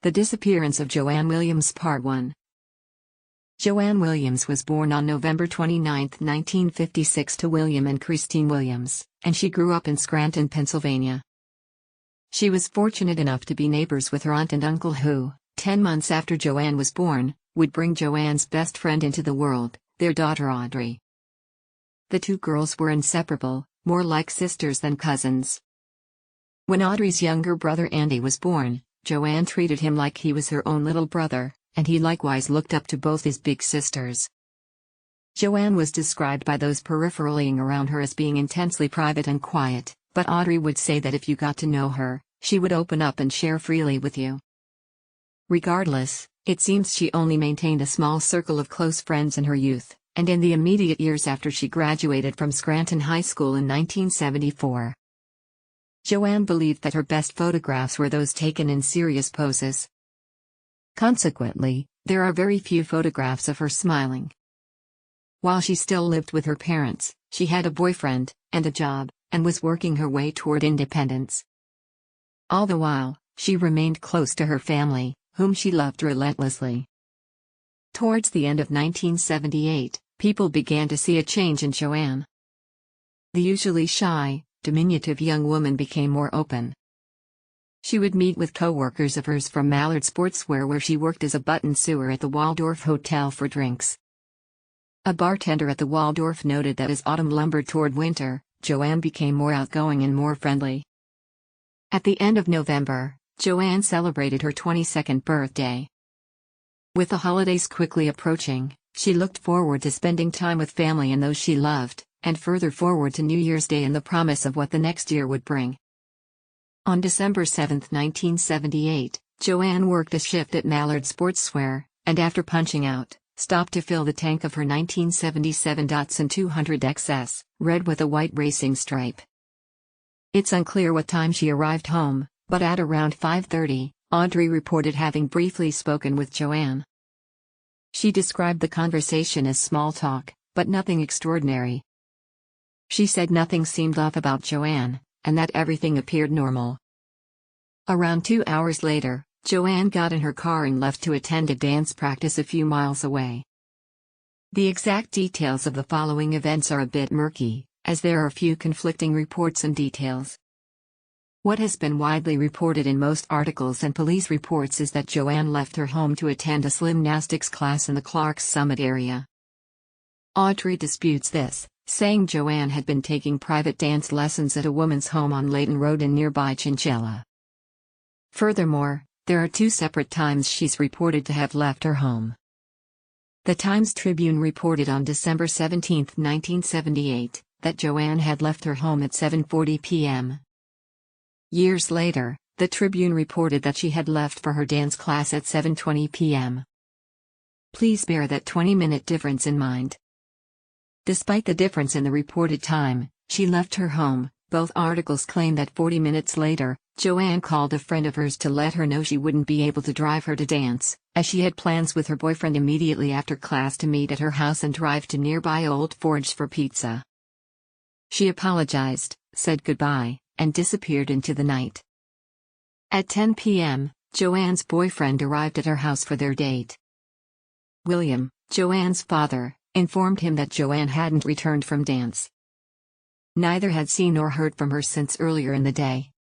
The Disappearance of Joanne Williams Part 1. Joanne Williams was born on November 29, 1956 to William and Christine Williams, and she grew up in Scranton, Pennsylvania. She was fortunate enough to be neighbors with her aunt and uncle who, 10 months after Joanne was born, would bring Joanne's best friend into the world, their daughter Audrey. The two girls were inseparable, more like sisters than cousins. When Audrey's younger brother Andy was born, Joanne treated him like he was her own little brother, and he likewise looked up to both his big sisters. Joanne was described by those peripherally around her as being intensely private and quiet, but Audrey would say that if you got to know her, she would open up and share freely with you. Regardless, it seems she only maintained a small circle of close friends in her youth, and in the immediate years after she graduated from Scranton High School in 1974. Joanne believed that her best photographs were those taken in serious poses. Consequently, there are very few photographs of her smiling. While she still lived with her parents, she had a boyfriend, and a job, and was working her way toward independence. All the while, she remained close to her family, whom she loved relentlessly. Towards the end of 1978, people began to see a change in Joanne. The usually shy, diminutive young woman became more open. She would meet with co-workers of hers from Mallard Sportswear, where she worked as a button sewer at the Waldorf Hotel, for drinks. A bartender at the Waldorf noted that as autumn lumbered toward winter, Joanne became more outgoing and more friendly. At the end of November, Joanne celebrated her 22nd birthday. With the holidays quickly approaching, she looked forward to spending time with family and those she loved, and further forward to New Year's Day and the promise of what the next year would bring. On December 7, 1978, Joanne worked a shift at Mallard Sportswear, and after punching out, stopped to fill the tank of her 1977 Datsun 200 XS, red with a white racing stripe. It's unclear what time she arrived home, but at around 5:30, Audrey reported having briefly spoken with Joanne. She described the conversation as small talk, but nothing extraordinary. She said nothing seemed off about Joanne, and that everything appeared normal. Around 2 hours later, Joanne got in her car and left to attend a dance practice a few miles away. The exact details of the following events are a bit murky, as there are a few conflicting reports and details. What has been widely reported in most articles and police reports is that Joanne left her home to attend a gymnastics class in the Clarks Summit area. Audrey disputes this, saying Joanne had been taking private dance lessons at a woman's home on Layton Road in nearby Chinchilla. Furthermore, there are 2 separate times she's reported to have left her home. The Times-Tribune reported on December 17, 1978, that Joanne had left her home at 7:40 p.m. Years later, the Tribune reported that she had left for her dance class at 7:20 p.m. Please bear that 20-minute difference in mind. Despite the difference in the reported time, she left her home. Both articles claim that 40 minutes later, Joanne called a friend of hers to let her know she wouldn't be able to drive her to dance, as she had plans with her boyfriend immediately after class to meet at her house and drive to nearby Old Forge for pizza. She apologized, said goodbye, and disappeared into the night. At 10 p.m., Joanne's boyfriend arrived at her house for their date. William, Joanne's father, informed him that Joanne hadn't returned from dance. Neither had seen or heard from her since earlier in the day.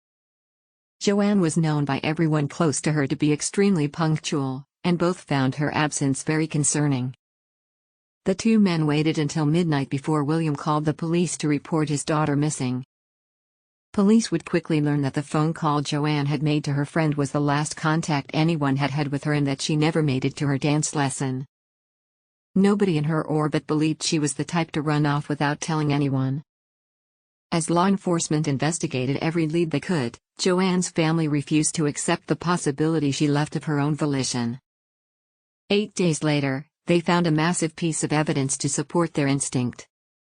Joanne was known by everyone close to her to be extremely punctual, and both found her absence very concerning. The two men waited until midnight before William called the police to report his daughter missing. Police would quickly learn that the phone call Joanne had made to her friend was the last contact anyone had had with her and that she never made it to her dance lesson. Nobody in her orbit believed she was the type to run off without telling anyone. As law enforcement investigated every lead they could, Joanne's family refused to accept the possibility she left of her own volition. 8 days later, they found a massive piece of evidence to support their instinct.